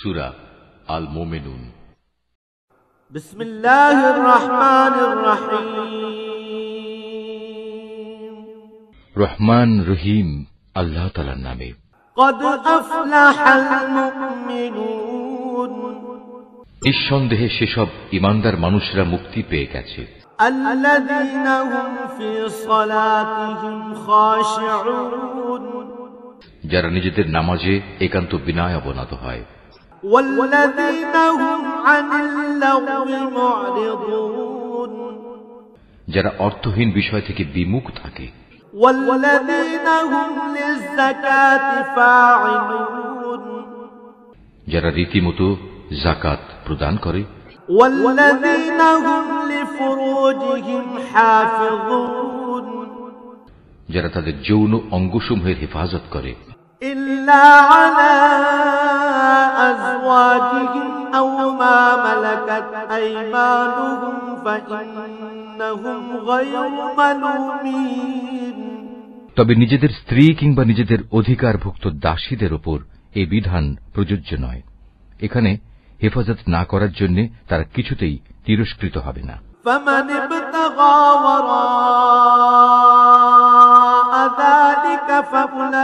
সূরা আল মুমিনুন। বিসমিল্লাহির রহমানির রহিম। রহমান রহিম আল্লাহ তাআলার নামে। قد أفلح المؤمنون নিঃসন্দেহে সেসব ঈমানদার মানুষরা মুক্তি পেয়ে গেছে। الذين هم في صلاتهم خاشعون যারা নিজেদের নামাজে একান্ত বিনয় অবনত হয়। والذين هم عن اللغو معرضون যারা অর্থহীন বিষয় থেকে বিমুখ থাকে। والذين هم للزكاة فاعلون যারা রীতিমতো যাকাত প্রদান করে। والذين هم لفروجهم حافظون যারা তাদের যৌন অঙ্গসমূহের হেফাজত করে। إلا على أزواجهم أو ما ملكت أيمانهم فإنهم غير ملومين তবে নিজেদের স্ত্রী কিংবা নিজেদের অধিকারভুক্ত দাসীদের ওপর এই বিধান প্রযোজ্য নয়। এখানে হেফাজত না করার জন্য তারা কিছুতেই তিরস্কৃত হবে না। فمن ابتغى وراء ذلك فأولئك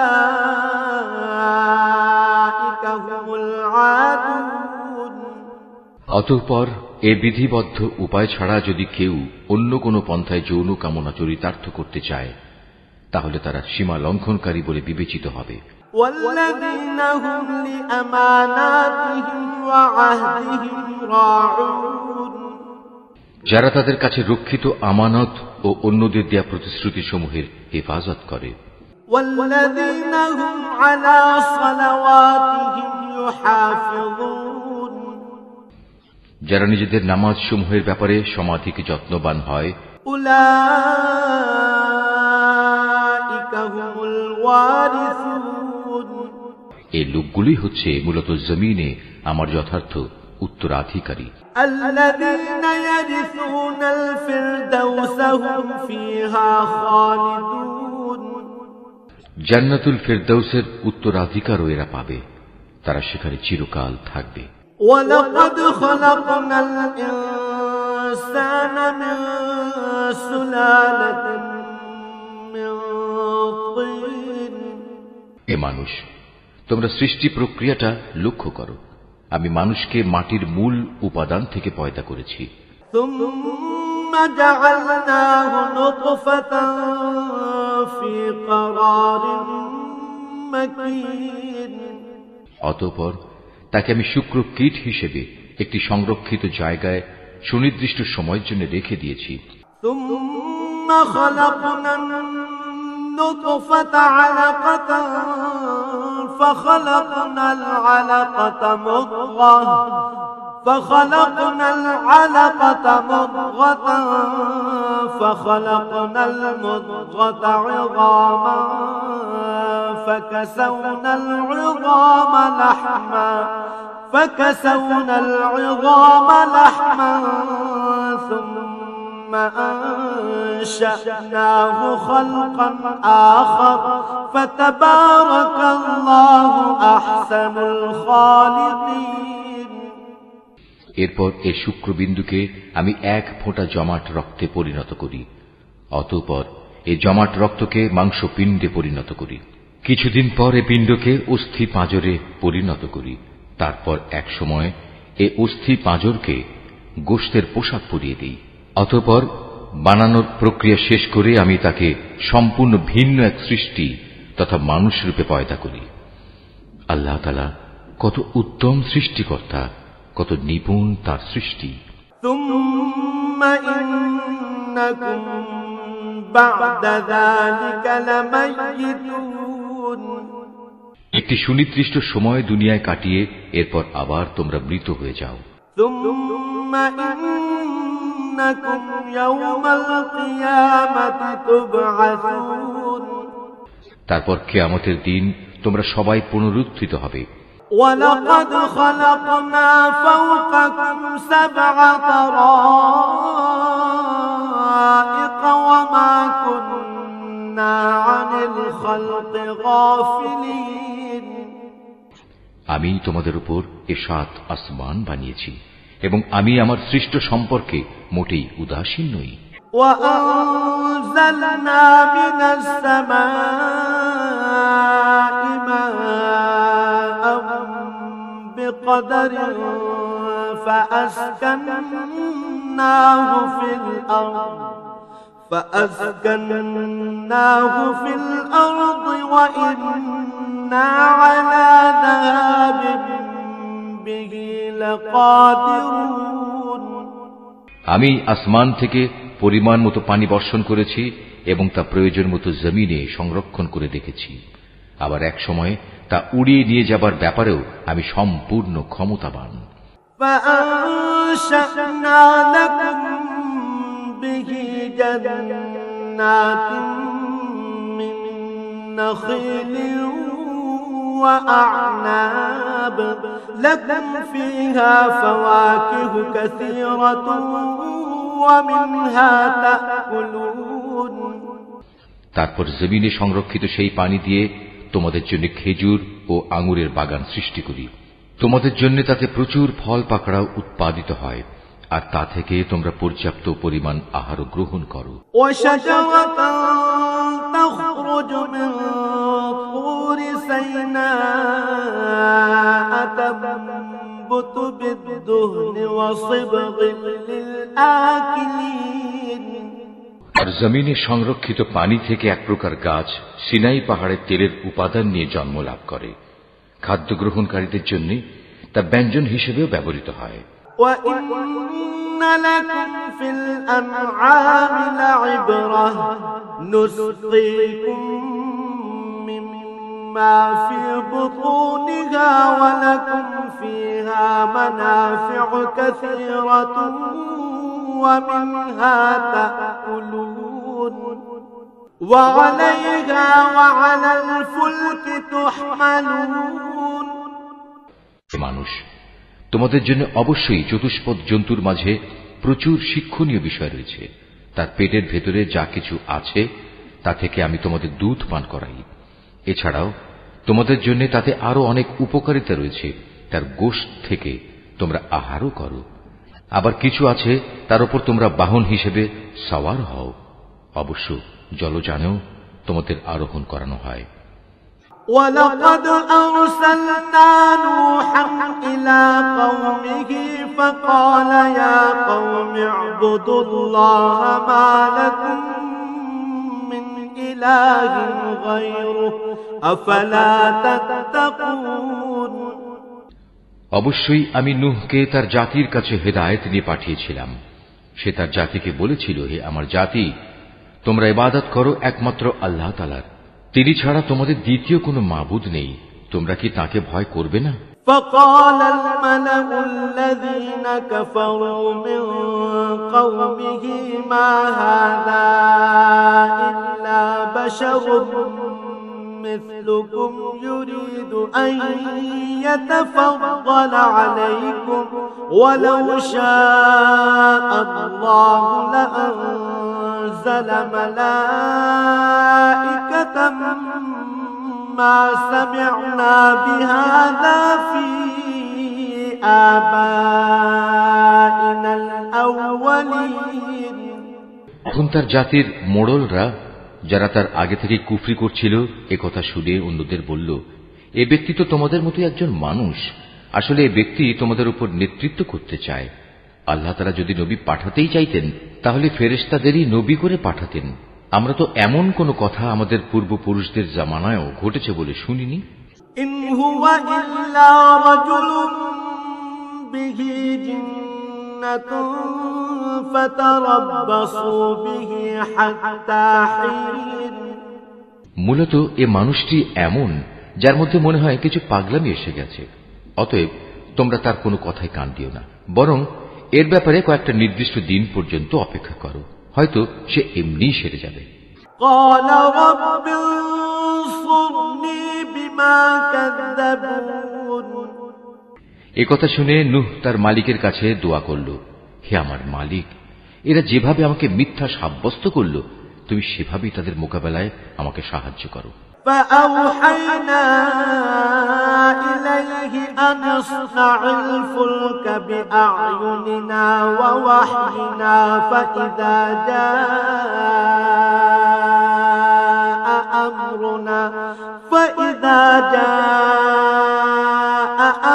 هم العادون অতঃপর এ বিধিবদ্ধ উপায় ছাড়া যদি কেউ অন্য কোনো পন্থায় যৌন কামনা চরিতার্থ করতে চায় তাহলে তারা সীমা লঙ্ঘনকারী বলে বিবেচিত হবে। والذين هم لأماناتهم وعهدهم راعون যারা তাদের কাছে রক্ষিত আমানত ও অন্যদের দেয়া প্রতিশ্রুতি সমূহের হেফাজত করে। والذين هم على صلواتهم يحافظون যারা নিজেদের নামাজ সমূহের ব্যাপারে সমাধিক যত্নবান হয়। أولئك هم الوارثون এই লোকগুলি হচ্ছে মূলত জমিনে আমার যথার্থ উত্তরাধিকারী। الذين يرثون الفردوس هم فيها خالدون জান্নাতুল ফেরদাউসের উত্তরাধিকারও এরা পাবে, তারা সেখানে চিরকাল থাকবে। ولقد خلقنا الإنسان من سلالة من طين এ মানুষ, তোমরা সৃষ্টি প্রক্রিয়াটা লক্ষ্য করো। আমি মানুষকে মাটির মূল উপাদান থেকে পয়দা করেছি। ثم جعلناه نطفة في قرار مكين অতঃপর তাকে আমি শুক্র কীট হিসেবে একটি সংরক্ষিত জায়গায় সুনির্দিষ্ট সময়ের জন্য রেখে দিয়েছি। ثم خلقنا النطفة علقة فخلقنا العلقة مضغة فخلقنا المضغة عظاما فكسونا العظام لحما ثم أنشأناه خلقا آخر فتبارك الله أحسن الخالقين এরপর এই শুক্রবিন্দুকে আমি এক ফোঁটা জমাট রক্তে পরিণত করি। অতঃপর এই জমাট রক্তকে মাংসপিণ্ডে পরিণত করি। কিছুদিন পর এ পিণ্ডকে অস্থি পাঁজরে পরিণত করি। তারপর এক সময় এ অস্থি পাঁজরকে গোশতের পোশাক পরিয়ে দিই। অতঃপর বানানোর প্রক্রিয়া শেষ করে আমি তাকে সম্পূর্ণ ভিন্ন এক সৃষ্টি তথা মানুষ রূপে পয়দা করি। আল্লাহ তাআলা কত উত্তম সৃষ্টিকর্তা, কত নিপুণ তার সৃষ্টি। ثم إنكم بعد ذلك لميتون একটি সুনির্দিষ্ট সময় দুনিয়ায় কাটিয়ে এরপর আবার তোমরা মৃত হয়ে যাও। ثم إنكم يوم القيامة تبعثون তারপর কিয়ামতের দিন তোমরা সবাই পুনরুত্থিত হবে। ولقد خلقنا فوقكم 7 طرائق وما كنا عن الخلق غافلين আমি তোমাদের উপর এ 7 আসমান বানিয়েছি এবং আমি আমার সৃষ্ট সম্পর্কে মোটেই উদাসীন নই। وأنزلنا من السماء ماء بقدر فأسكناه في الأرض وإنا على ذهاب به لقادرون। আমি আসমান থেকে পরিমাণ মতো পানি বর্ষণ করেছি এবং তা প্রয়োজন মতো জমিনে সংরক্ষণ করে রেখেছি। আবার এক সময় তা উড়িয়ে নিয়ে যাবার ব্যাপারেও আমি সম্পূর্ণ ক্ষমতাবান। فأنشأنا لكم به جنات من نخيل وأعناب لكم فيها فواكه كثيرة ومنها تأكلون। তারপর জমিনে সংরক্ষিত সেই পানি দিয়ে তোমাদের জন্য খেজুর ও আঙুরের বাগান সৃষ্টি করি। তোমাদের জন্য তাতে প্রচুর ফল পাকড়াও উৎপাদিত হয়, আর তা থেকে তোমরা পর্যাপ্ত পরিমাণ আহারও গ্রহণ করো। وشجرة تخرج من طور سيناء تنبت بالدهن وصبغ للآكلين। আর জমিনে সংরক্ষিত পানি থেকে এক প্রকার গাছ সিনাই পাহাড়ের তেলের উপাদান নিয়ে জন্ম লাভ করে। খাদ্য গ্রহণকারীদের জন্য তা ব্যঞ্জন হিসেবেও ব্যবহৃত হয়। وَإِنَّ لَكُمْ فِي الْأَنْعَامِ لَعِبْرَةً نُسْقِيكُم مِّمَّا فِي بُطُونِهَا وَلَكُمْ فِيهَا مَنَافِعُ كَثِيرَةٌ وَمِنْهَا تَأْكُلُونَ وَعَلَيْهَا وَعَلَى الْفُلْكِ تُحْمَلُونَ। মানুষ, তোমাদের জন্য অবশ্যই চতুষ্পদ জন্তুর মাঝে প্রচুর শিক্ষণীয় বিষয় রয়েছে। তার পেটের ভেতরে যা কিছু আছে তা থেকে আমি তোমাদের দুধ পান করাই। এছাড়াও তোমাদের জন্য তাতে আরো অনেক উপকারিতা রয়েছে। তার গোশত থেকে তোমরা আহারও করো। আবার কিছু আছে তার উপর তোমরা বাহন হিসেবে সওয়ার হও। অবশ্য জলযানেও তোমাদের আরোহণ করানো হয়। وَلَقَدْ أَرْسَلْنَا نُوحًا إِلَى قَوْمِهِ فَقَالَ يَا قَوْمِ اعْبُدُوا اللَّهَ مَا لَكُمْ مِنْ إِلَٰهٍ غَيْرُهُ أَفَلَا تَتَّقُونَ। অবশ্যই আমি নূহকে তার জাতির কাছে হেদায়েত নিয়ে পাঠিয়েছিলাম। সে তার জাতিকে বলেছিল, হে আমার জাতি, তোমরা ইবাদত করো একমাত্র আল্লাহ তাআলার। তিনি ছাড়া তোমাদের দ্বিতীয় কোনো মাবুদ নেই। তোমরা কি তাকে ভয় করবে না? فقال الملأ الذين كفروا من قومه ما هذا إلا بشر مثلكم يريد أن يتفضل عليكم ولو شاء الله لأنزل ملائكة ما سمعنا بهذا في آبائنا الأولين। এখন তার জাতির মোড়লরা, যারা তার আগে থেকে কুফরি করছিল, একথা শুনে অন্যদের বলল, এ ব্যক্তি তো তোমাদের মতো একজন মানুষ। আসলে এ ব্যক্তি তোমাদের উপর নেতৃত্ব করতে চায়। আল্লাহ তাআলা যদি নবী পাঠাতেই চাইতেন তাহলে ফেরেশতাদেরই নবী করে পাঠাতেন। আমরা তো এমন কোন কথা আমাদের পূর্বপুরুষদের জামানায়ও ঘটেছে বলে শুনিনি। ইন হুয়া ইল্লা রাজুলুম বিহি জিন্নাতুন ফাতারাব্বাসু বিহি হাত্তা হিন। মূলত এ মানুষটি এমন যার মধ্যে মনে হয় কিছু পাগলামি এসে গেছে। অতএব তোমরা তার কোনো কথায় কান দিও না, বরং এর ব্যাপারে কয়েকটা নির্দিষ্ট দিন পর্যন্ত অপেক্ষা করো। হয়তো সে এমনিই সেরে যাবে। একথা শুনে নূহ তার মালিকের কাছে দোয়া করল, হে আমার মালিক, এরা যেভাবে আমাকে মিথ্যা সাব্যস্ত করল, তুমি সেভাবেই তাদের মোকাবেলায় আমাকে সাহায্য করো। فأوحينا إليه أن اصنع الفلك بأعيننا ووحينا فإذا جاء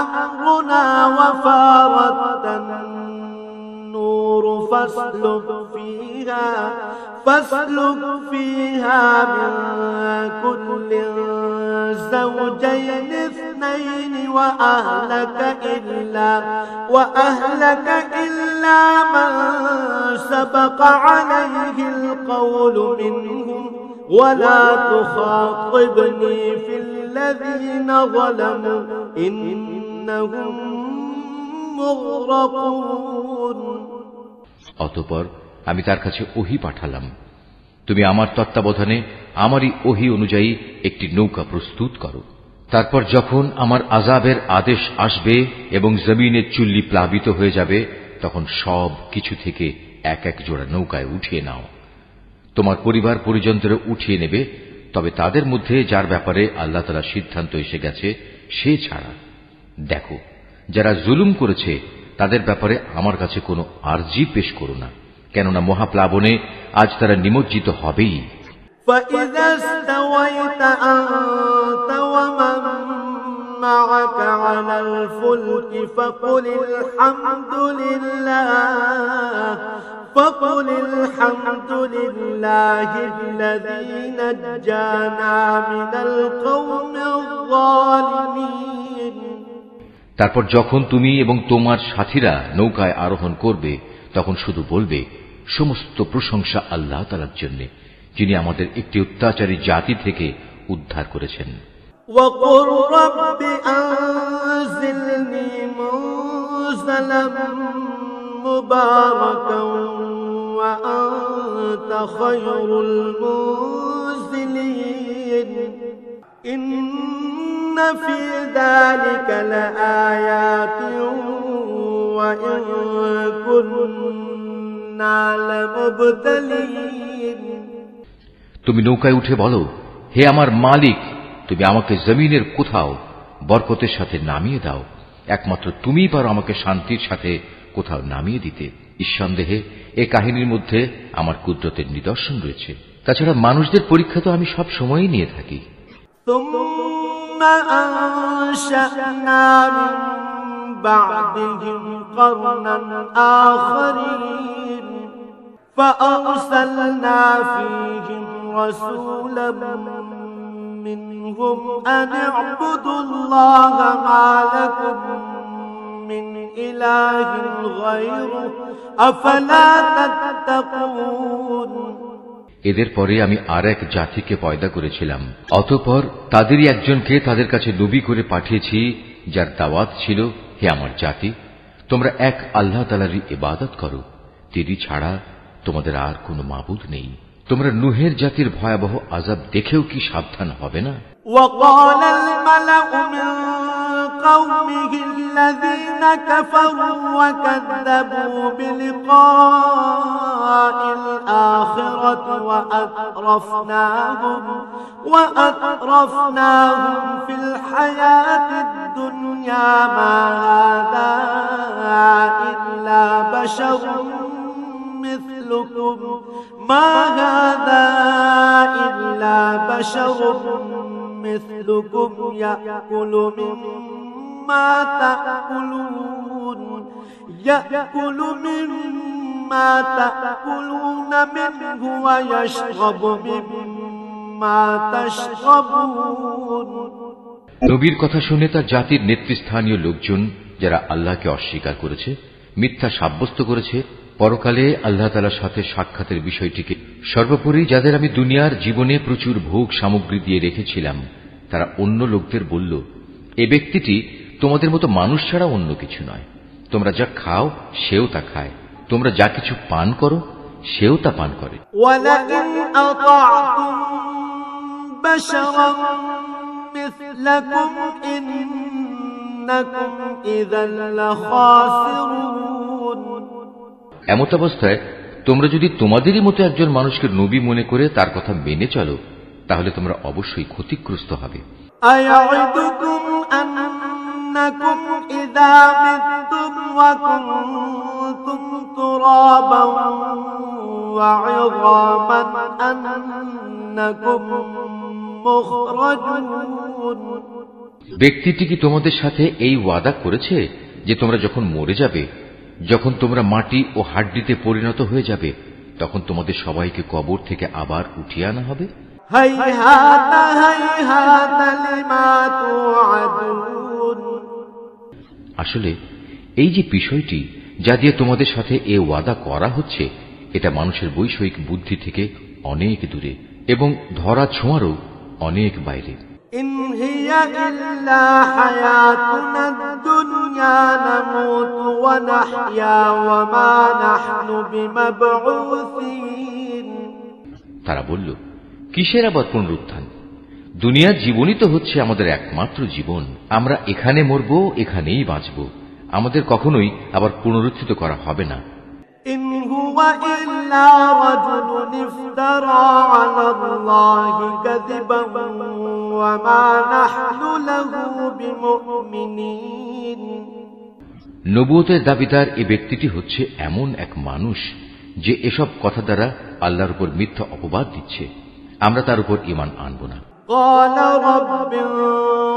أمرنا وفارت النور فاسلك فيها من كل زوجين اثنين وأهلك إلا من سبق عليه القول منهم ولا تخاطبني في الذين ظلموا إنهم مغرقون অতঃপর আমি তার কাছে ওহী পাঠালাম, তুমি আমার তত্ত্বাবধানে আমারই ওহী অনুযায়ী একটি নৌকা প্রস্তুত করো। তারপর যখন আমার আযাবের আদেশ আসবে এবং জমিনের চুল্লি প্লাবিত হয়ে যাবে, তখন সব কিছু থেকে এক এক জোড়া নৌকায় উঠিয়ে নাও। তোমার পরিবার পরিজনদের উঠিয়ে নেবে, তবে তাদের মধ্যে যার ব্যাপারে আল্লাহ তাআলার সিদ্ধান্ত এসে গেছে সে ছাড়া। দেখো, যারা জুলুম করেছে তাদের ব্যাপারে আমার কাছে কোনো আরজি পেশ করো না, কেননা মহাপ্লাবনে আজ তারা নিমজ্জিত হবেই। فإذا استويت أنت ومن معك على الفلك فقل الحمد لله الذي نجانا من القوم الظالمين। তারপর যখন তুমি এবং তোমার সাথীরা নৌকায় আরোহণ করবে, তখন শুধু বলবে, সমস্ত প্রশংসা আল্লাহ তাআলার জন্য, যিনি আমাদের একটি অত্যাচারী জাতি থেকে উদ্ধার করেছেন। وَقُلْ رَبِّ أَنزِلْنِي مُنزَلًا مُبَارَكًا وَأَنتَ خَيْرُ الْمُنزِلِينَ إِنَّ فِي ذَلِكَ لَآيَاتٍ وَإِن كُنَّا لَمُبْتَلِينَ। তুমি নৌকায় উঠে বলো, হে আমার মালিক, তুমি আমাকে জমিনের কোথাও বরকতের সাথে নামিয়ে দাও। একমাত্র তুমিই পারো আমাকে শান্তির সাথে কোথাও নামিয়ে দিতে। নিঃসন্দেহে এ কাহিনীর মধ্যে আমার কুদরতের নিদর্শন রয়েছে। তাছাড়া মানুষদের পরীক্ষা তো আমি সব সময়ই নিয়ে থাকি। ثم أنشأنا من بعدهم قرنا آخرين فأرسلنا فيهم رسولا منهم أن اعبدوا الله ما لكم من إله غيره أفلا تتقون। এদের পরে আমি আর এক জাতিকে পয়দা করেছিলাম, অতঃপর তাদেরই একজনকে তাদের কাছে নবী করে পাঠিয়েছি, যার দাওয়াত ছিল, হে আমার জাতি, তোমরা এক আল্লাহ তাআলারই ইবাদত করো, তিনি ছাড়া তোমাদের আর কোনো মাবুদ নেই। তোমরা নূহের জাতির ভয়াবহ আযাব দেখেও কি সাবধান হবে না? وقال الملأ من قومه الذين كفروا وكذبوا بلقاء الآخرة وأترفناهم في الحياة الدنيا ما هذا إلا بشر مثلكم يأكل مما تأكلون منه ويشرب مما تشربون। নবীর কথা শুনে তার জাতির নেতৃস্থানীয় লোকজন, যারা আল্লাহকে অস্বীকার করেছে, মিথ্যা সাব্যস্ত করেছে, পরকালে আল্লাহ তাআলার সাথে সাক্ষাতের বিষয়টিকে, সর্বোপরি যাদের আমি দুনিয়ার জীবনে প্রচুর ভোগ সামগ্রী দিয়ে রেখেছিলাম, তারা অন্য লোকদের বলল, এ ব্যক্তিটি তোমাদের মতো মানুষ ছাড়া অন্য কিছু নয়। তোমরা যা খাও সেও তা খায়, তোমরা যা কিছু পান করো সেও তা পান করে। وَلَئِنْ أَطَعْتُمْ بَشَرًا مِثْلَكُمْ إِنَّكُمْ إِذًا لَخَاسِرُونَ। এমত অবস্থায় তোমরা যদি তোমাদেরই মতো একজন মানুষকে নবী মনে করে তার কথা মেনে চলো, তাহলে তোমরা অবশ্যই ক্ষতিগ্রস্ত হবে। أيعدكم أنكم إذا متم وكنتم ترابا وعظاما أنكم مخرجون। ব্যক্তিটি কি তোমাদের সাথে এই ওয়াদা করেছে যে তোমরা যখন মরে যাবে, যখন তোমরা মাটি ও হাড্ডিতে পরিণত হয়ে যাবে, তখন তোমাদের সবাইকে কবর থেকে আবার উঠিয়ে আনা হবে? هيهات هيهات لما توعدون। আসলে এই যে বিষয়টি যা দিয়ে তোমাদের সাথে এ ওয়াদা করা হচ্ছে, এটা মানুষের বৈষয়িক বুদ্ধি থেকে অনেক দূরে এবং ধরা ছোঁয়ারও অনেক বাইরে। إن هي إلا حياتنا الدنيا نموت ونحيا وما نحن بمبعوثين। তারা বলল, কিসের আবার পুনরুত্থান? দুনিয়ার জীবনই তো হচ্ছে আমাদের একমাত্র জীবন। আমরা এখানে মরব, এখানেই বাঁচব, আমাদের কখনোই আবার পুনরুত্থিত করা হবে না। إن هو إلا رجل افترى على الله كذبا وما نحن له بمؤمنين। নবুয়তের দাবিদার এ ব্যক্তিটি হচ্ছে এমন এক মানুষ যে এসব কথা দ্বারা আল্লাহর উপর মিথ্যা অপবাদ দিচ্ছে। আমরা তার উপর ঈমান আনব না। قال رب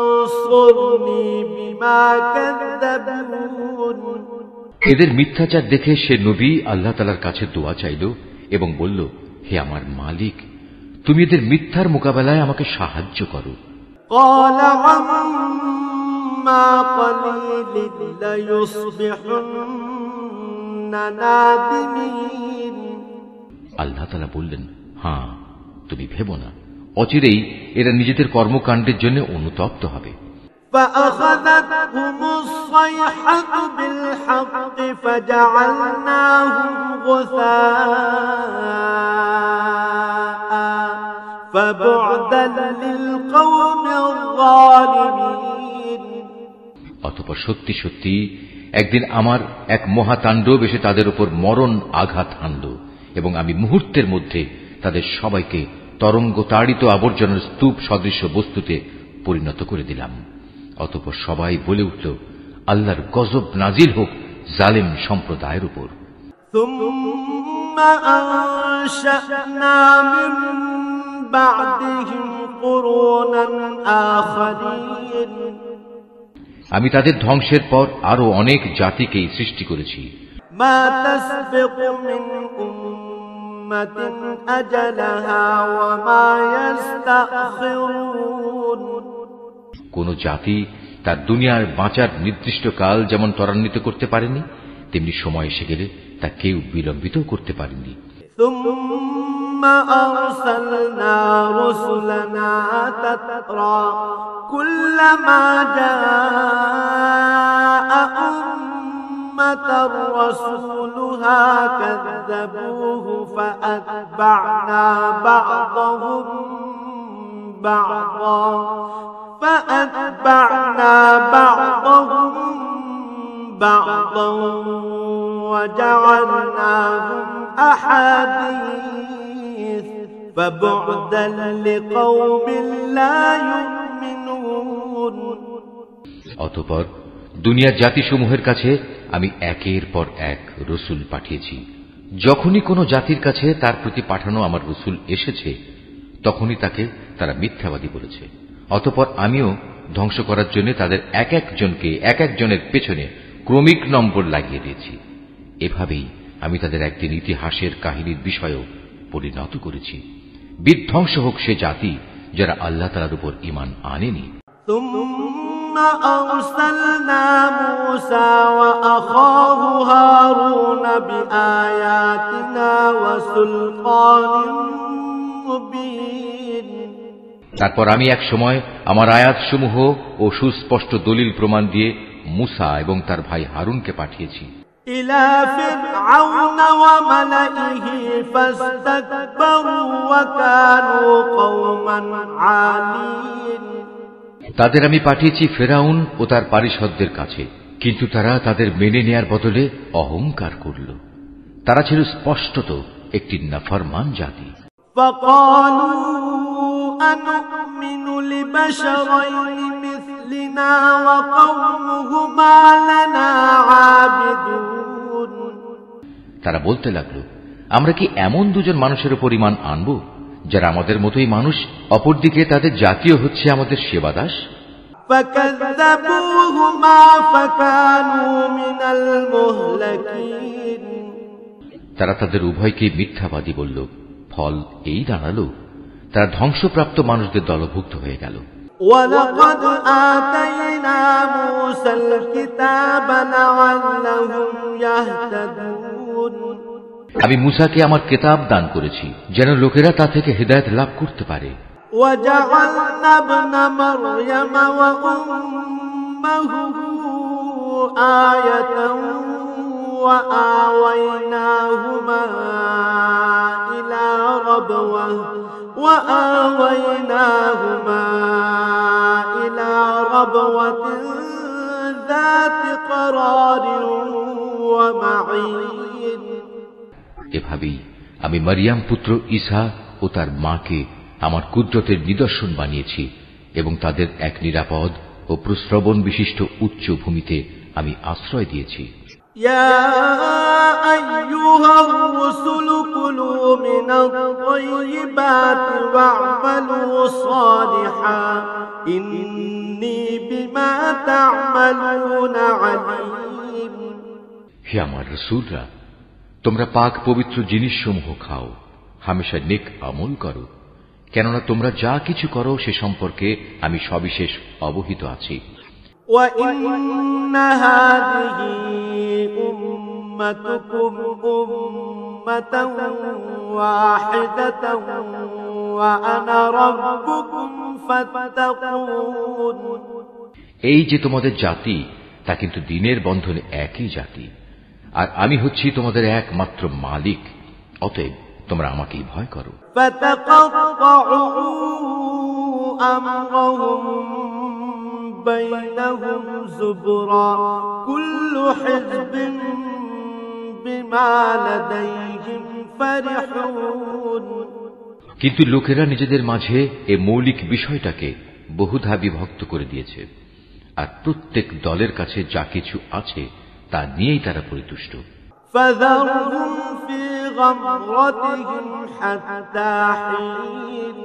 انصرني بما كذبون। এদের মিথ্যাচার দেখে সে নবী আল্লাহ তাআলার কাছে দোয়া চাইল এবং বলল, হে আমার মালিক, তুমি এদের মিথ্যার মোকাবেলায় আমাকে সাহায্য করো। قال عما قليل ليصبحن نادمين। আল্লাহ তাআলা বললেন, হ্যাঁ, তুমি ভেবো না, অচিরেই এরা নিজেদের কর্মকাণ্ডের জন্য অনুতপ্ত হবে। فأخذتهم الصيحة بالحق فجعلناهم غثاء فبعدا للقوم الظالمين। অতঃপর সত্যি সত্যি একদিন আমার এক মহাতাণ্ডব এসে তাদের উপর মরণ আঘাত হানল এবং আমি মুহূর্তের মধ্যে তাদের সবাইকে তরঙ্গ তাড়িত আবর্জনার স্তূপ সদৃশ্য বস্তুতে পরিণত করে দিলাম। অতঃপর সবাই বলে উঠল, আল্লাহর গজব নাজিল হোক জালেম সম্প্রদায়ের উপর। ثم أنشأنا من بعدهم قرونا آخرين। আমি তাদের ধ্বংসের পর আরো অনেক জাতিকেই সৃষ্টি করেছি। ما تسبق من أمة أجلها وما يستأخرون। কোন জাতি তার দুনিয়ার বাঁচার নির্দিষ্ট কাল যেমন ত্বরান্বিত করতে পারেনি, তেমনি সময় এসে গেলে তা কেউ বিলম্বিত করতে পারেনি। ثم أرسلنا رسلنا تترى كلما جاء أمة رسولها كذبوه فأتبعنا بعضهم بعضا وجعلناهم أحاديث فبعدا لقوم لا يؤمنون। অতঃপর দুনিয়ার জাতিসমূহের কাছে আমি একের পর এক রসুল পাঠিয়েছি। যখনই কোনো জাতির কাছে তার প্রতি পাঠানো আমার রসুল এসেছে, তখনই তাকে তারা মিথ্যাবাদী বলেছে। অতঃপর আমিও ধ্বংস করার জন্য তাদের এক একজনকে এক একজনের পেছনে ক্রমিক নম্বর লাগিয়ে দিয়েছি। এভাবেই আমি তাদের একদিন ইতিহাসের কাহিনীর বিষয়ও পরিণত করেছি। বিধ্বংস হোক সে জাতি যারা আল্লাহ তাআলার উপর ঈমান আনেনি। ثم أرسلنا موسى وأخاه هارون بآياتنا وسلطان مبين। তারপর আমি এক সময় আমার আয়াতসমূহ ও সুস্পষ্ট দলিল প্রমাণ দিয়ে মুসা এবং তার ভাই হারুনকে পাঠিয়েছি। إلى فرعون وملئه فاستكبروا وكانوا قوما عالين। তাদের আমি পাঠিয়েছি ফেরাউন ও তার পারিষদদের কাছে, কিন্তু তারা তাদের মেনে নেয়ার বদলে অহংকার করল। তারা ছিল স্পষ্টত একটি নাফরমান জাতি। فقالوا أنؤمن لبشرين مثلنا وقومهما لنا عابدون তারা বলতে লাগলো, আমরা কি এমন দুজন মানুষের উপর ঈমান আনব যারা আমাদের মতোই মানুষ, অপরদিকে তাদের জাতীয় হচ্ছে আমাদের সেবাদাস? فكذبوهما فكانوا من المهلكين তারা তাদের উভয়কে মিথ্যাবাদী বলল, ফল এই দাঁড়ালো তারা ধ্বংসপ্রাপ্ত মানুষদের দলভুক্ত হয়ে গেল। ولقد آتينا موسى الكتاب لعلهم يهتدون আমি মুসাকে আমার কিতাব দান করেছি যেন লোকেরা তা থেকে হিদায়াত লাভ করতে পারে। وجعلنا ابن مريم وأمه آية وآويناهما إلى ربوة ذات قرار ومعين এভাবেই আমি মারিয়াম পুত্র ঈসা ও তার মাকে আমার কুদরতের নিদর্শন বানিয়েছি এবং তাদের এক নিরাপদ ও প্রশ্রবণ বিশিষ্ট উচ্চ ভূমিতে আমি আশ্রয় দিয়েছি। يا أيها الرسل كلوا من الطيبات واعملوا صالحا إني بما تعملون عليم হে আমার রাসূলরা, তোমরা পাক পবিত্র জিনিসসমূহ খাও, হামেশা নেক আমল করো, কেননা তোমরা যা কিছু করো সে সম্পর্কে আমি সবিশেষ অবহিত আছি। وَإِنَّ هَذِهِ أُمَّتُكُمْ أُمَّةً وَاحِدَةً وَأَنَا رَبُّكُمْ فَاتَّقُونِ এই যে তোমাদের জাতি, তা কিন্তু দিনের বন্ধনে একই জাতি, আর আমি হচ্ছি তোমাদের একমাত্র মালিক, অতএব তোমরা আমাকেই ভয় করো। فَتَقَطَّعُوا أَمْرَهُمْ بَيْنَهُمْ زُبُرًا كُلُّ حِزْبٍ بِمَا لَدَيْهِمْ فَرِحُونَ কিন্তু লোকেরা নিজেদের মাঝে এ মৌলিক বিষয়টাকে বহুধা বিভক্ত করে দিয়েছে, আর প্রত্যেক দলের কাছে যা কিছু আছে তা নিয়েই তারা পরিতুষ্ট। فَذَرْهُمْ فِي غَمْرَتِهِمْ حَتَّى حِينٍ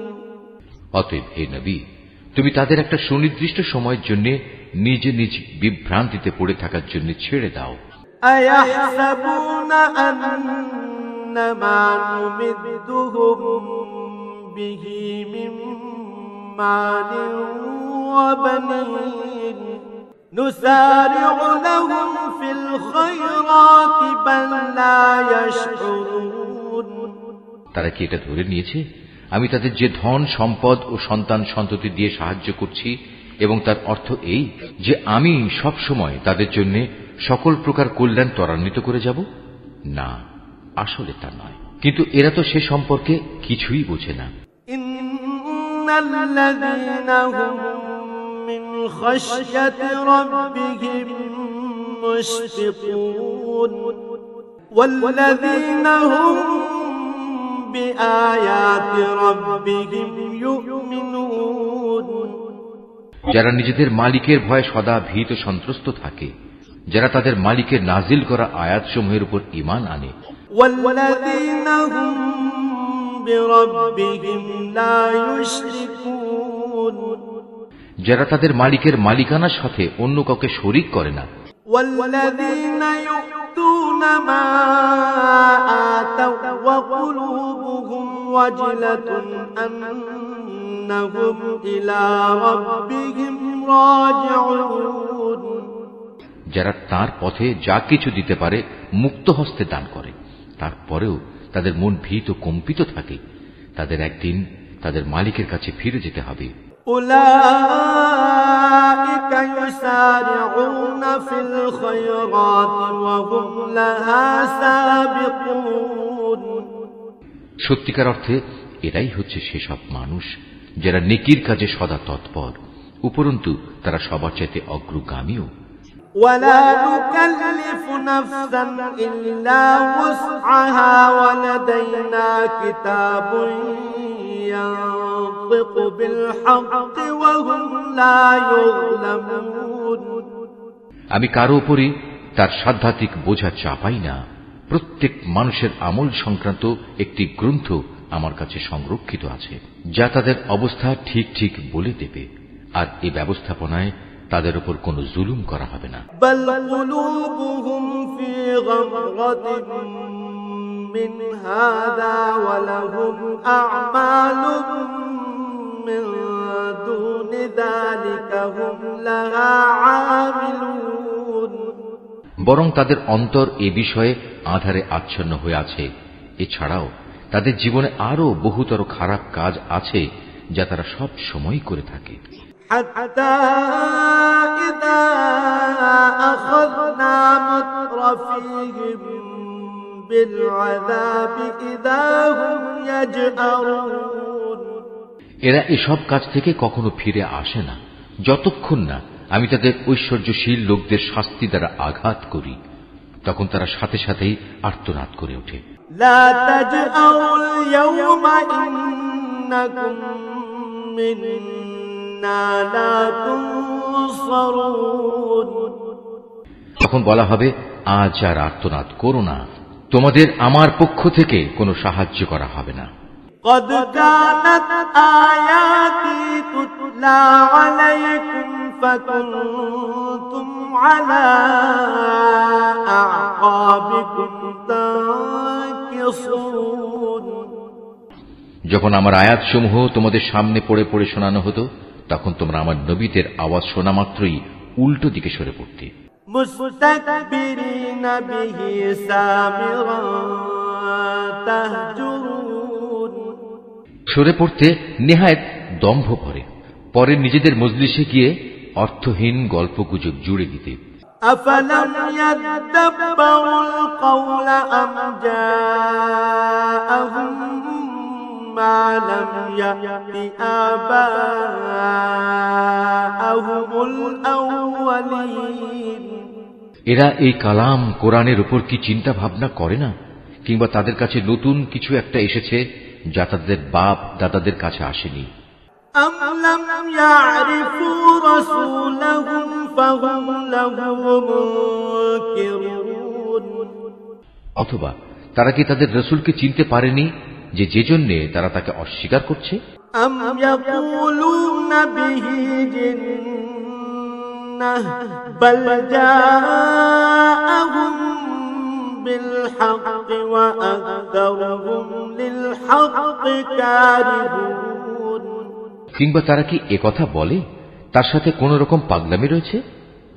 অতএব হে নবী, তুমি তাদের একটা সুনির্দিষ্ট সময়ের জন্য নিজে নিজ বিভ্রান্তিতে পড়ে থাকার জন্য ছেড়ে দাও। أَيَحْسَبُونَ أَنَّمَا نُمِدُّهُم بِهِ مِن مَّالٍ وَبَنِينَ نُسَارِعُ لَهُمْ فِي الْخَيْرَاتِ بَل لَّا يَشْعُرُونَ তারা কি এটা ধরে নিয়েছে আমি তাদের যে ধন সম্পদ ও সন্তান সন্ততি দিয়ে সাহায্য করছি এবং তার অর্থ এই যে আমি সব সময় তাদের জন্য সকল প্রকার কল্যাণ ত্বরান্বিত করে যাব? না, আসলে তা নয়। কিন্তু এরা তো সে সম্পর্কে কিছুই বোঝে না। ইন্নাল্লাযীনা হুম মিন খাশইয়াতি রাব্বিহিম মুশফিকুন ওয়াল্লাযীনা হুম বিআয়াতি রাব্বিহিম ইউমিনুন যারা নিজেদের মালিকের ভয়ে সদা ভীত সন্ত্রস্ত থাকে, যারা তাদের মালিকের নাজিল করা আয়াতসমূহের উপর ঈমান আনে, ওয়াল্লাযীনা হুম বিরাব্বিহিম লা ইউশরিকুন যারা তাদের মালিকের মালিকানার সাথে অন্য কাউকে শরীক করে না, ওয়াল্লাযীনা ইউতুনা মা আতাউ ওয়া কুলুবুহুম ওয়াজিলাতুন আন্নাহুম ইলা রাব্বিহিম রাজিউন যারা তার পথে যা কিছু দিতে পারে মুক্ত হস্তে দান করে, তারপরেও তাদের মন ভীত কম্পিত থাকে, তাদের একদিন তাদের মালিকের কাছে ফিরে যেতে হবে। উলাইকা ইউসারিউনা ফিল খায়রাতি ওয়া হুম লাহা সাবিকুন সত্যিকার অর্থে এরাই হচ্ছে সেসব মানুষ যারা নেকির কাজে সদা তৎপর, উপরন্তু তারা সবার চাইতে অগ্রগামীও। ولا نكلف نفسا إلا وسعها ولدينا كتاب ينطق بالحق وهم لا يظلمون আমি কারো উপরই তার সাধ্যাত্মিক বোঝা চাপাই না। প্রত্যেক মানুষের আমল সংক্রান্ত একটি গ্রন্থ আমার কাছে সংরক্ষিত আছে, যা তাদের অবস্থা ঠিক ঠিক বলে দেবে, আর এই ব্যবস্থাপনায় তাদের উপর কোনো জুলুম করা হবে না। بل قلوبهم في غمرة من هذا ولهم أعمال من دون ذلك هم لها عاملون বরং তাদের অন্তর এ বিষয়ে আঁধারে আচ্ছন্ন হয়ে আছে। এছাড়াও তাদের জীবনে আরো বহুতর খারাপ কাজ আছে যা তারা সব সময় করে থাকে। حتى إذا أخذنا مترفيهم بالعذاب إذا هم يجأرون এরা এসব কাজ থেকে কখনো ফিরে আসে না যতক্ষণ না আমি তাদের ঐশ্বর্যশীল লোকদের শাস্তি দ্বারা আঘাত করি, তখন তারা সাথে সাথেই আর্তনাদ করে ওঠে। لا تجأروا اليوم إنكم منا لا تنصرون তখন বলা হবে, আজ আর আর্তনাদ করো না, তোমাদের আমার পক্ষ থেকে কোনো সাহায্য করা হবে না। قد كانت آياتي تتلى عليكم فكنتم على أعقابكم تنكصون যখন আমার আয়াতসমূহ তোমাদের সামনে পড়ে পড়ে শোনানো হতো, তখন তোমরা আমার নবীদের আওয়াজ শোনা মাত্রই উল্টো দিকে সরে পড়তে। মুস্তাকবিরিন বিহি সামিরা তাহজুরুন সরে পড়তে নেহায়েত দম্ভ ভরে, পরে নিজেদের মজলিসে গিয়ে অর্থহীন গল্পগুজব জুড়ে দিতে। আফালাম ইয়াদাব্বারুল কওলা আম জাআহুম মা লাম ইয়াতি আবাআহুমুল আউওয়ালিন এরা এই কালাম কোরআনের উপর কি চিন্তা ভাবনা করে না, কিংবা তাদের কাছে নতুন কিছু একটা এসেছে যা তাদের বাপ দাদাদের কাছে আসেনি? أم لم يعرفوا رسولهم فهم له منكرون অথবা তারা কি তাদের রসুলকে চিনতে পারেনি যে জন্যে তারা তাকে অস্বীকার করছে? أم يقولون به جنة بل جاءهم بالحق وأكثرهم للحق كارهون কিংবা তারা কি একথা বলে তার সাথে কোন রকম পাগলামি রয়েছে?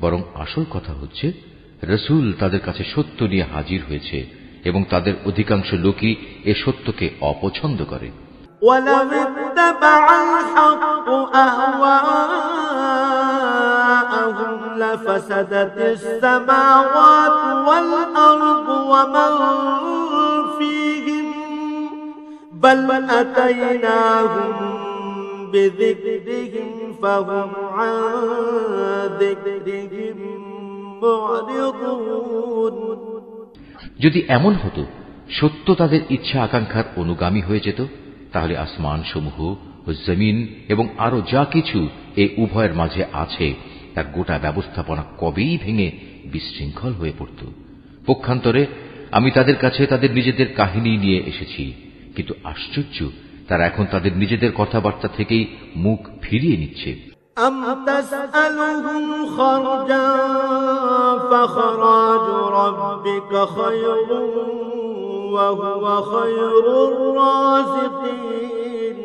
বরং আসল কথা হচ্ছে, রসুল তাদের কাছে সত্য নিয়ে হাজির হয়েছে এবং তাদের অধিকাংশ লোকই এ সত্যকে অপছন্দ করে। ولو اتبع الحق أهواءهم لفسدت السماوات والأرض ومن فيهم بل أتيناهم بذكرهم فهم عن ذكرهم معرضون যদি এমন হতো সত্য তাদের ইচ্ছা আকাঙ্ক্ষার অনুগামী হয়ে যেত, তাহলে আসমান সমূহ ও জমিন এবং আরো যা কিছু এই উভয়ের মাঝে আছে তার গোটা ব্যবস্থাপনা কবেই ভেঙে বিশৃঙ্খল হয়ে পড়ত। পক্ষান্তরে আমি তাদের কাছে তাদের নিজেদের কাহিনী নিয়ে এসেছি, কিন্তু আশ্চর্য, তারা এখন তাদের নিজেদের কথাবার্তা থেকেই মুখ ফিরিয়ে নিচ্ছে। أم تسألهم خرجا فخراج ربك خير وهو خير الرازقين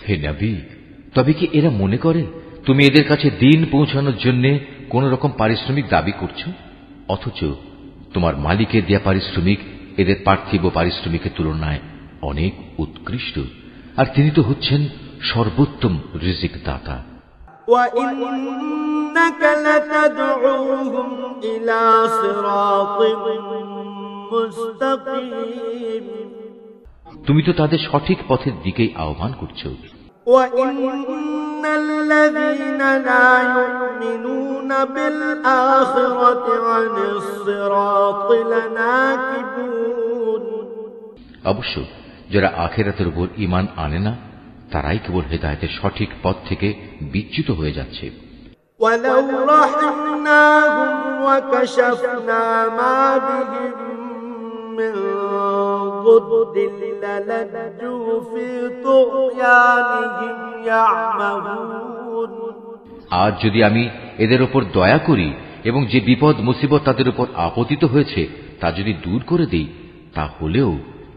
হে নবী, তবে কি এরা মনে করে তুমি এদের কাছে দিন পৌঁছানোর জন্য কোন রকম পারিশ্রমিক দাবি করছো, অথচ তোমার মালিকের দেয়া পারিশ্রমিক এদের পার্থিব পারিশ্রমিকের তুলনায় অনেক উৎকৃষ্ট, আর তিনি তো হচ্ছেন সর্বোত্তম রিজিক দাতা। وَإِنَّكَ لَتَدْعُوهُمْ إِلَى صِرَاطٍ مُسْتَقِيمٍ তুমি তো তাদের সঠিক পথের দিকেই আহ্বান করছো। وإن الذين لا يؤمنون بالآخرة عن الصراط لناكبون অবশ্য যারা আখিরাতের উপর ঈমান আনে না তারাই কেবল হেদায়েতের সঠিক পথ থেকে বিচ্যুত হয়ে যাচ্ছে। ولو رحمناهم وكشفنا ما بهم من ضر للجوا في طغيانهم يعمهون আজ যদি আমি এদের উপর দয়া করি এবং যে বিপদ মুসিবত তাদের উপর আপতিত হয়েছে তা যদি দূর করে দেই, তাহলেও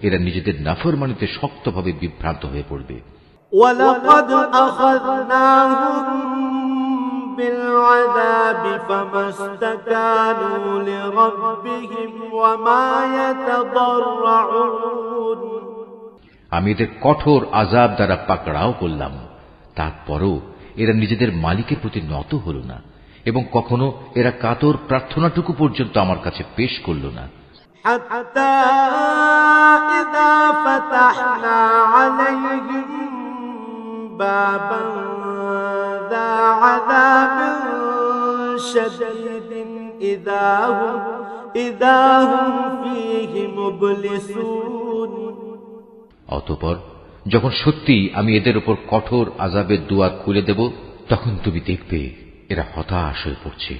এরা নিজেদের নাফরমানিতে শক্তভাবে বিভ্রান্ত হয়ে পড়বে। وَلَقَدْ أَخَذْنَاهُمْ بِالْعَذَابِ فَمَا اسْتَكَانُوا لِرَبِّهِمْ وَمَا يَتَضَرَّعُونَ আমি এদের কঠোর আযাব দ্বারা পাকড়াও করলাম, তারপরও এরা নিজেদের মালিকের প্রতি নত হল না এবং কখনো এরা কাতর প্রার্থনাটুকু পর্যন্ত আমার কাছে পেশ করল না। حتى إذا فتحنا عليهم بابا ذا عذاب شديد إذا هم فيه مبلسون অতঃপর যখন সত্যি আমি এদের উপর কঠোর আযাবের দুয়ার খুলে দেব, তখন তুমি দেখবে এরা হতাশ হয়ে পড়ছে।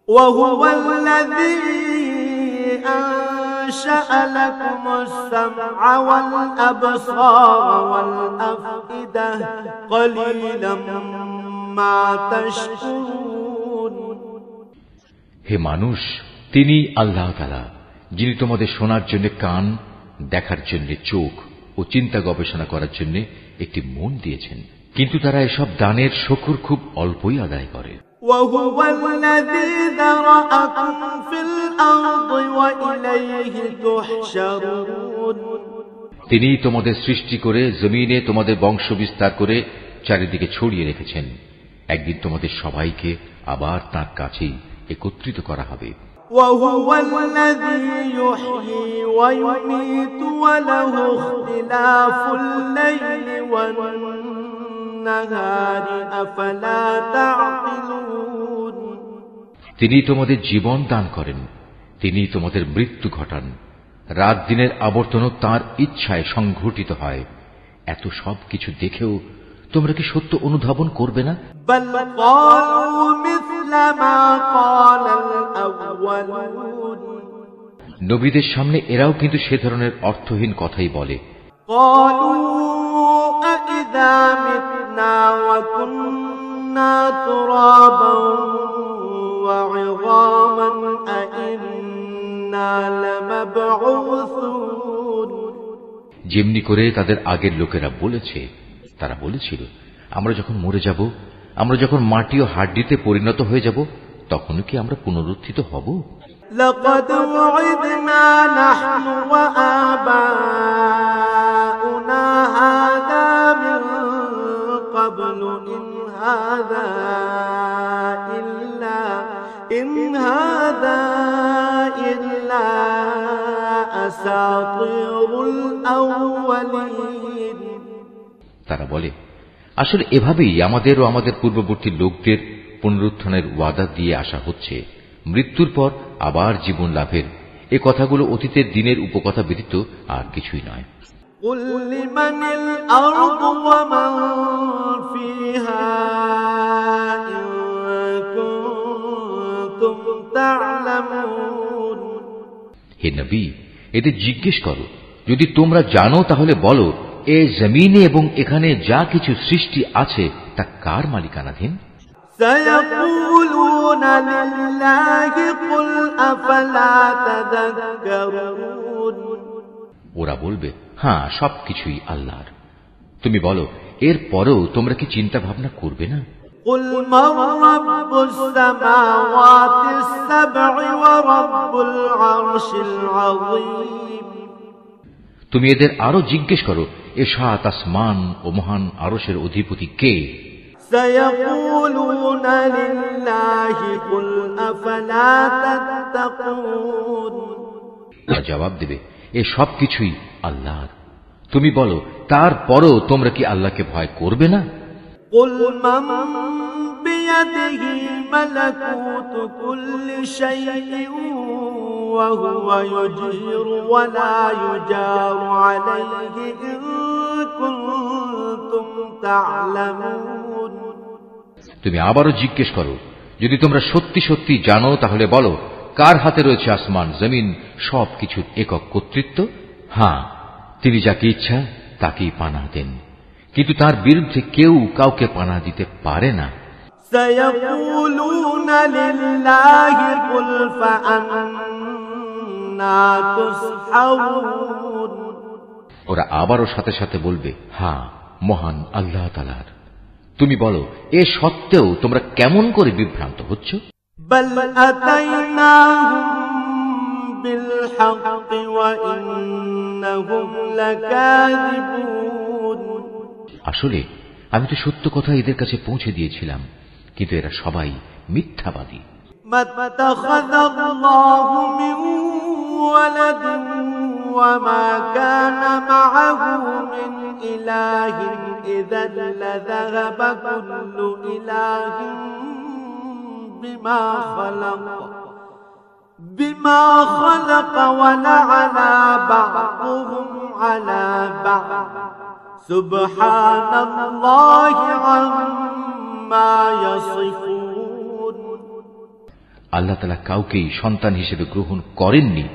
وهو الذي أنشأ لكم السمع والأبصار والأفئدة قليلا ما تشكرون হে মানুষ, তিনি আল্লাহ তাআলা যিনি তোমাদের শোনার জন্য কান, দেখার জন্য চোখ ও চিন্তা গবেষণা করার জন্য একটি মন দিয়েছেন, কিন্তু তারা এসব দানের শুকর খুব অল্পই আদায় করে। وهو الذي ذرأكم في الأرض وإليه تحشرون তিনি তোমাদের সৃষ্টি করে জমিনে তোমাদের বংশ বিস্তার করে চারিদিকে ছড়িয়ে রেখেছেন। একদিন তোমাদের সবাইকে আবার তাঁর কাছেই একত্রিত করা হবে। وهو الذي يحيي ويميت وله اختلاف الليل والنهار أفلا تعقلون তিনি তোমাদের জীবন দান করেন, তিনি তোমাদের মৃত্যু ঘটান, রাত দিনের আবর্তনও তাঁর ইচ্ছায় সংঘটিত হয়। এত সব কিছু দেখেও তোমরা কি সত্য অনুধাবন করবে না? بل قالوا مثل ما قال الأولون নবীদের সামনে এরাও কিন্তু সে ধরনের অর্থহীন কথাই বলে। قالوا أإذا متنا وكنا ترابا وعظاما أإنا لمبعوثون যেমনি করে তাদের আগের লোকেরা বলেছে, তারা বলেছিল, আমরা যখন মরে যাব, আমরা যখন মাটি ও হাড্ডিতে পরিণত হয়ে যাব, তখনও কি আমরা পুনরুত্থিত হব? لقد وعدنا نحن وآباؤنا هذا من قبل إن هذا إلا أساطير الأولين তারা বলে, আসলে এভাবেই আমাদের ও আমাদের পূর্ববর্তী লোকদের পুনরুত্থানের ওয়াদা দিয়ে আসা হচ্ছে। মৃত্যুর পর আবার জীবন লাভের এ কথাগুলো অতীতের দিনের উপকথা ব্যতীত আর কিছুই নয়। قل لمن الأرض ومن فيها إن كنتم تعلمون হে নবী, এদের জিজ্ঞেস করো, যদি তোমরা জানো তাহলে বলো, এ জমিনে এবং এখানে যা কিছু সৃষ্টি আছে তা কার মালিকানাধীন? سيقولون لله قل أفلا تذكرون ওরা বলবে, হ্যাঁ, সবকিছুই আল্লাহর। তুমি বলো, এর পরেও তোমরা কি চিন্তা ভাবনা করবে না? قل من رب السماوات السبع ورب العرش العظيم তুমি এদের আরো জিজ্ঞেস করো, এ সাত আসমান ও মহান আরশের অধিপতি কে? سيقولون لله قل أفلا تتقون তারা জবাব দেবে, এ সব কিছুই আল্লাহর। তুমি বলো তারপরও তোমরা কি আল্লাহকে ভয় করবে না? قل من بيده ملكوت كل شيء وهو يجير ولا يجار عليه إن كنتم تعلمون। তুমি আবারও জিজ্ঞেস করো, যদি তোমরা সত্যি সত্যি জানো তাহলে বলো, কার হাতে রয়েছে আসমান জমিন সবকিছুর একক কর্তৃত্ব? হ্যাঁ, তিনি যাকে ইচ্ছা তাকেই পানাহ দেন, কিন্তু তার বিরুদ্ধে কেউ কাউকে পানাহ দিতে পারে না। سيقولون لله قل فأنا تسحرون। ওরা আবারও সাথে সাথে বলবে, হ্যাঁ, মহান আল্লাহ তাআলার। তুমি বলো, এ সত্ত্বেও তোমরা কেমন করে বিভ্রান্ত হচ্ছ? بل أتيناهم بالحق وإنهم لكاذبون। আসলে আমি তো সত্য কথা এদের কাছে পৌঁছে দিয়েছিলাম, কিন্তু এরা সবাই মিথ্যাবাদী। ما اتخذ الله من ولد وما كان معه من إله إذا لذهب كل إله بما خلق ولعلى بعضهم على بعض سبحان الله عما يصفون। আল্লাহ তাআলা কাউকেই সন্তান হিসেবে গ্রহণ করেননি,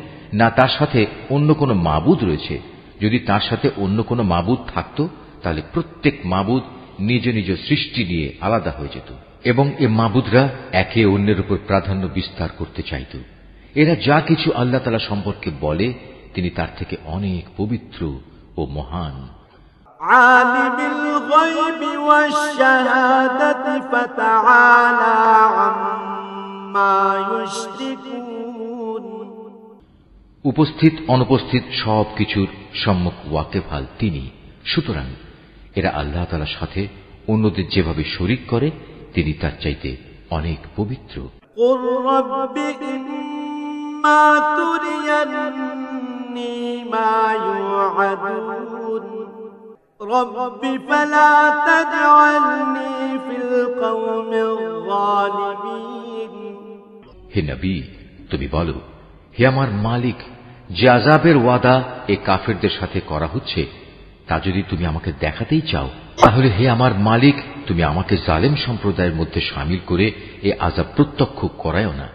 না তার সাথে অন্য কোনো মাবুদ রয়েছে। যদি তার সাথে অন্য কোনো মাবুদ থাকত তাহলে প্রত্যেক মাবুদ নিজ নিজ সৃষ্টি নিয়ে আলাদা হয়ে যেত, এবং এ মাবুদরা একে অন্যের উপর প্রাধান্য বিস্তার করতে চাইত। এরা যা কিছু আল্লাহ তাআলা সম্পর্কে বলে তিনি তার থেকে অনেক পবিত্র ও মহান। আলিমুল গায়বি ওয়াশ শাহাদাতি ফাতাআলা আম্মা ইউশরিকুন। উপস্থিত অনুপস্থিত সব কিছুর সম্মুখ ওয়াকিফাল তিনি। সুতরাং এরা আল্লাহ তাআলার সাথে অন্যদের যেভাবে শরীক করে তিনি তার চাইতে অনেক পবিত্র। কুর রাব্বি ইম্মা তুরিয়ান্নি মা ইউআদুন রাব্বি ফালা তাজআলনি ফিল কওমিল যালিমিন। হে নবী, তুমি বলো, হে আমার মালিক, যে আযাবের ওয়াদা এ কাফেরদের সাথে করা হচ্ছে তা যদি তুমি আমাকে দেখাতেই চাও, তাহলে হে আমার মালিক, তুমি আমাকে জালেম সম্প্রদায়ের মধ্যে শামিল করে এ আযাব প্রত্যক্ষ করায়ও না।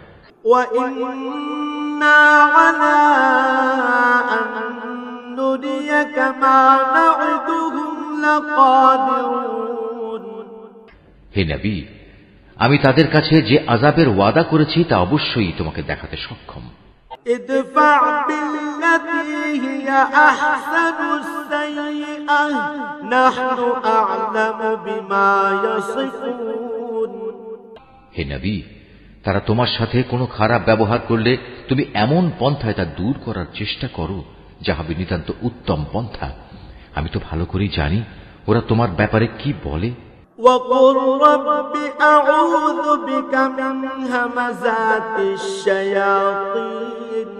ওয়া ইন্না আলা আন নুরিয়াকা মা না'উদুহুম লাকাদিরুন। হে নবী, আমি তাদের কাছে যে আযাবের ওয়াদা করেছি তা অবশ্যই তোমাকে দেখাতে সক্ষম। ইদফা বিল্লাতী হিয়া আহসানুস সাইয়্যাহ নাহনু আ'লামু বিমা ইয়াসিফুন। হে নবী, তারা তোমার সাথে কোনো খারাপ ব্যবহার করলে তুমি এমন পন্থায় তা দূর করার চেষ্টা করো যা হবে নিতান্ত উত্তম পন্থা। আমি তো ভালো করেই জানি ওরা তোমার ব্যাপারে কি বলে। وَقُلْ رَبِّ أَعُوذُ بِكَ مِنْ هَمَزَاتِ الشَّيَاطِينِ।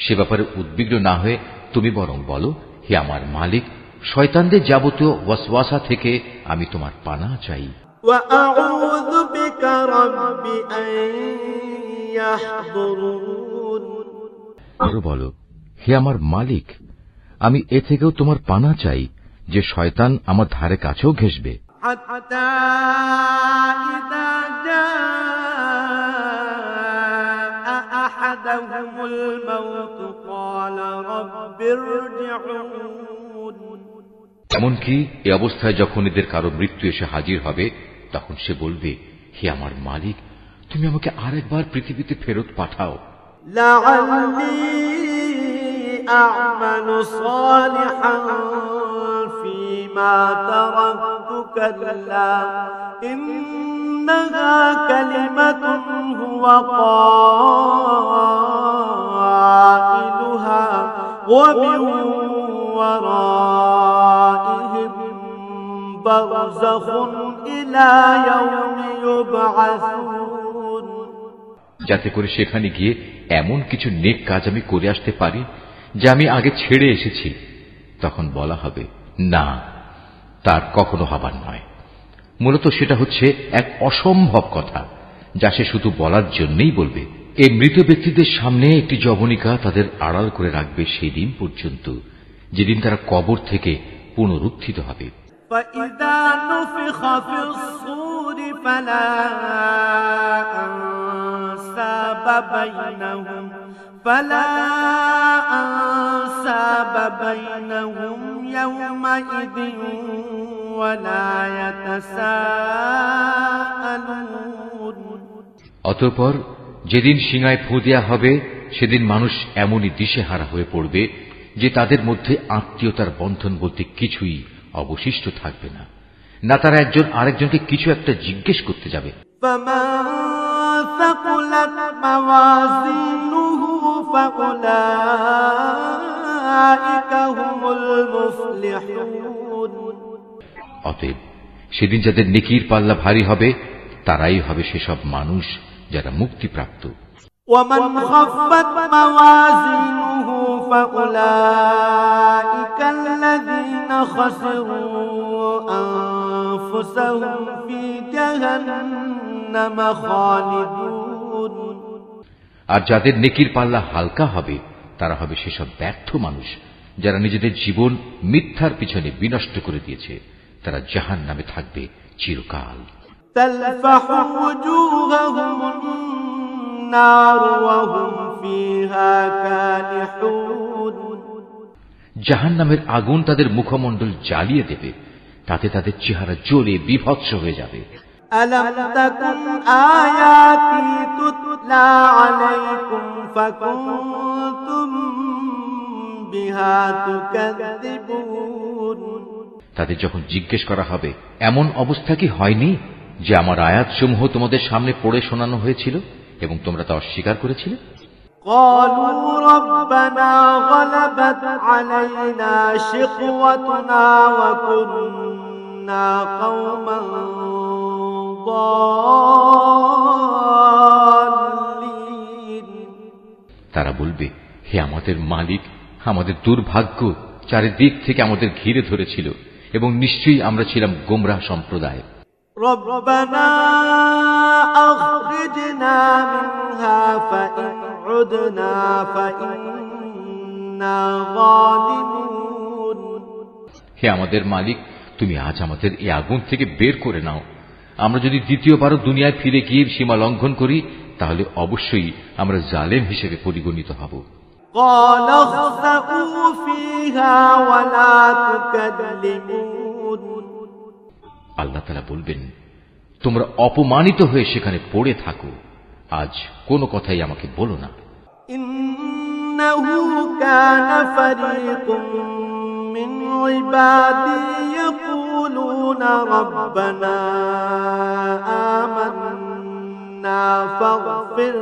সে ব্যাপারে উদ্বিগ্ন না হয়ে তুমি বরং বলো, হে আমার মালিক, শয়তানদের যাবতীয় ওয়াসওয়াসা থেকে আমি তোমার পানাহ চাই। وَأَعُوذُ بِكَ رَبِّ أَنْ يَحْضُرُونِ। আরো বলো, হে আমার মালিক, আমি এ থেকেও তোমার পানাহ চাই যে শয়তান আমার ধারে কাছেও ঘেঁষবে। حتى إذا جاء أحدهم الموت قال رب ارجعون। এমনকি এই অবস্থায় যখন এদের কারো মৃত্যু এসে হাজির হবে তখন সে বলবে, হে আমার মালিক, তুমি আমাকে আরেকবার পৃথিবীতে ফেরত পাঠাও। لعلي أعمل صالحا فيما تركت كلا إنها كلمة هو قائلها ومن ورائهم برزخ إلى يوم يبعثون। যাতে করে সেখানে গিয়ে এমন কিছু নেক কাজ আমি করে আসতে পারি যা আমি আগে ছেড়ে এসেছি, তখন বলা হবে, না, তার কখনো হবার নয়। মূলত সেটা হচ্ছে এক অসম্ভব কথা, যা সে শুধু বলার জন্যই বলবে। এই মৃত ব্যক্তিদের সামনে একটি যবনিকা তাদের আড়াল করে রাখবে সেই দিন পর্যন্ত, যেদিন তারা কবর থেকে পুনরুত্থিত হবে। فإذا نفخ في الصور فلا أنساب بينهم يومئذ ولا يتساءلون। অতঃপর যেদিন শিঙায় ফু দেয়া হবে, সেদিন মানুষ এমনই দিশেহারা হয়ে পড়বে যে তাদের মধ্যে আত্মীয়তার বন্ধন বলতে কিছুই অবশিষ্ট থাকবে না। না তারা একজন আরেকজনকে কিছু একটা জিজ্ঞেস করতে যাবে। অতএব সেদিন যাদের নেকির পাল্লা ভারী হবে, তারাই হবে সেসব মানুষ যারা মুক্তিপ্রাপ্ত। ومن خفت موازينه فأولئك الذين خسروا أنفسهم في جهنم خالدون। আর যাদের নেকির পাল্লা হালকা হবে, তারা হবে সেসব ব্যর্থ মানুষ যারা নিজেদের জীবন মিথ্যার পিছনে বিনষ্ট করে দিয়েছে। তারা জাহান্নামে থাকবে চিরকাল। تلفح وجوههم النار وهم فيها كالحون। জাহান্নামের আগুন তাদের মুখমণ্ডল জ্বালিয়ে দেবে, তাতে তাদের চেহারা জ্বলে বিভৎস হয়ে যাবে। ألم تكن آياتي تتلى عليكم فكنتم بها تكذبون। তাদের যখন জিজ্ঞেস করা হবে, এমন অবস্থা কি হয়নি যে আমার আয়াতসমূহ তোমাদের সামনে পড়ে শোনানো হয়েছিল এবং তোমরা তা অস্বীকার করেছিলে? قالوا ربنا غلبت علينا شقوتنا وكنا قوما ضالين। তারা বলবে, হে আমাদের মালিক, আমাদের দুর্ভাগ্য চারিদিক থেকে আমাদের ঘিরে ধরেছিল এবং নিশ্চয়ই আমরা ছিলাম গোমরাহ সম্প্রদায়। ربنا أخرجنا منها فإن عدنا فإنا ظالمون। হে আমাদের মালিক, তুমি আজ আমাদের এই আগুন থেকে বের করে নাও। আমরা যদি দ্বিতীয়বারও দুনিয়ায় ফিরে গিয়ে সীমা লঙ্ঘন করি, তাহলে অবশ্যই আমরা জালেম হিসেবে পরিগণিত হব। قال اخسئوا فيها ولا تكلمون। আল্লাহ তাআলা বলবেন, তোমরা অপমানিত হয়ে সেখানে পড়ে থাকো, আজ কোনো কথাই আমাকে বলো না। إنه كان فريق من عبادي يقولون ربنا آمنا فاغفر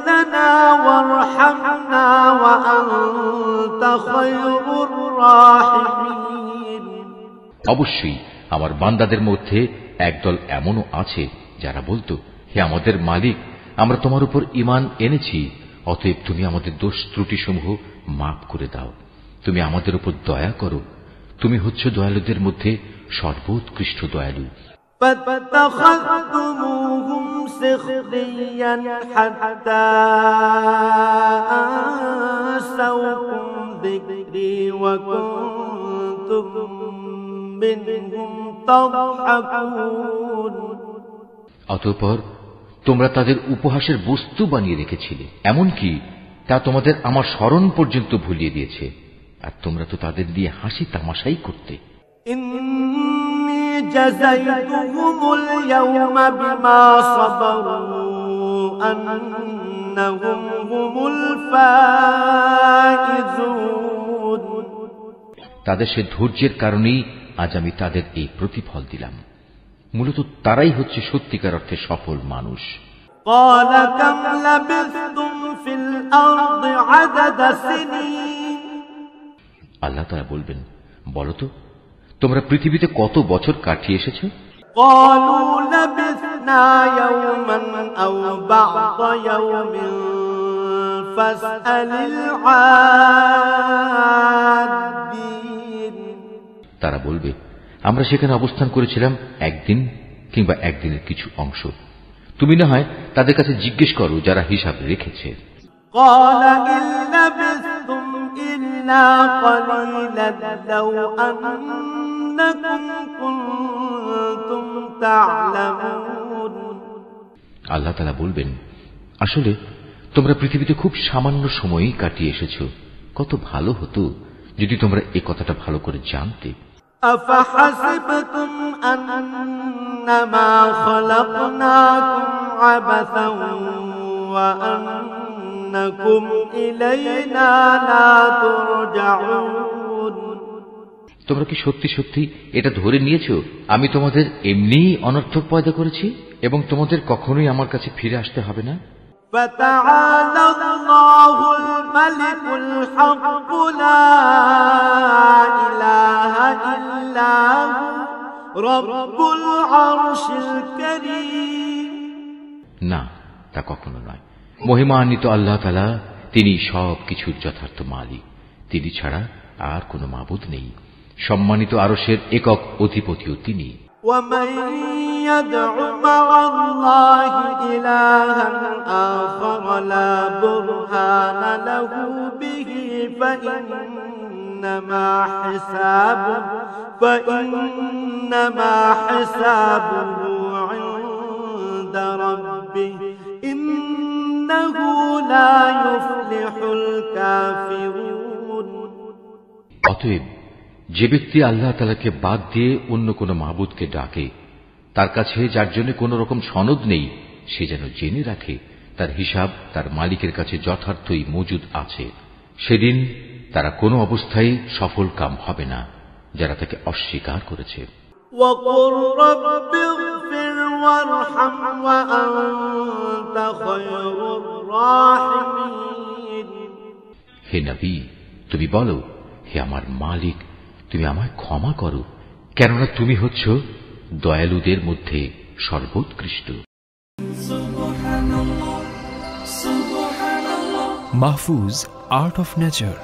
لنا وارحمنا وأنت خير الراحمين। অবশ্যই আমার বান্দাদের মধ্যে একদল এমনও আছে যারা বলতো, হে আমাদের মালিক, আমরা তোমার উপর ঈমান এনেছি, অতএব তুমি আমাদের দোষ ত্রুটিসমূহ মাফ করে দাও, তুমি আমাদের উপর দয়া করো, তুমি হচ্ছ দয়ালুদের মধ্যে সর্বোৎকৃষ্ট দয়ালু। فاتخذتموهم سخريا حتى أنسوكم ذكري وكنتم منهم تضحكون। অতঃপর তোমরা তাদের উপহাসের বস্তু বানিয়ে রেখেছিলে, এমনকি তা তোমাদের আমার স্মরণ পর্যন্ত ভুলিয়ে দিয়েছে, আর তোমরা তো তাদের দিয়ে হাসি তামাশাই করতে। إني جزيتهم اليوم بما صبروا أنهم هم الفائزون। তাদের সে ধৈর্যের কারণেই আজ আমি তাদের এই প্রতিফল দিলাম। মূলত তারাই হচ্ছে সত্যিকার অর্থে সফল মানুষ। قال كم لبثتم في الأرض عدد سنين। আল্লাহ তাআলা বলবেন, বলো তো তোমরা পৃথিবীতে কত বছর কাটিয়ে এসেছো? قالوا لبثنا يوما أو بعض يوم فاسأل العادين তারা বলবে, আমরা সেখানে অবস্থান করেছিলাম একদিন কিংবা একদিনের কিছু অংশ। তুমি না হয় তাদের কাছে জিজ্ঞেস করো যারা হিসাব রেখেছে। قال إن لبثتم إلا قليلا لو أنكم كنتم تعلمون আল্লাহ তাআলা বলবেন, আসলে তোমরা পৃথিবীতে খুব সামান্য সময়ই কাটিয়ে এসেছো। কত ভালো হতো যদি তোমরা এই কথাটা ভালো করে জানতে। أفحسبتم أنما خلقناكم عبثا وأنكم إلينا لا ترجعون তোমরা কি সত্যি সত্যি এটা ধরে নিয়েছো আমি তোমাদের এমনিই অনর্থক পয়দা করেছি এবং তোমাদের কখনোই আমার কাছে ফিরে আসতে হবে না? فتعالى الله الملك الحق لا إله إلا هو رب العرش الكريم না, তা কখনো নয়। মহিমান্বিত আল্লাহ তাআলা, তিনি সব কিছুর যথার্থ মালিক। তিনি ছাড়া আর কোনো মাবুদ নেই। সম্মানিত আরশের একক অধিপতিও তিনি। ومن يدع مع الله إلها آخر لا برهان له به فإنما حسابه عند ربه إنه لا يفلح الكافرون অতএব যে ব্যক্তি আল্লাহ তাআলাকে বাদ দিয়ে অন্য কোন মাবুদকে ডাকে, তার কাছে যার জন্য কোন রকম সনদ নেই, সে যেন জেনে রাখে তার হিসাব তার মালিকের কাছে যথার্থই মজুদ আছে। সেদিন তারা কোনো অবস্থায় সফল কাম হবে না যারা তাকে অস্বীকার করেছে। وقل رب اغفر وارحم وأنت خير الراحمين হে নবী, তুমি বলো, হে আমার মালিক, তুমি আমায় ক্ষমা করো, কেননা তুমি হচ্ছ দয়ালুদের মধ্যে সর্বোৎকৃষ্ট। Mahfuz, Art of Nature।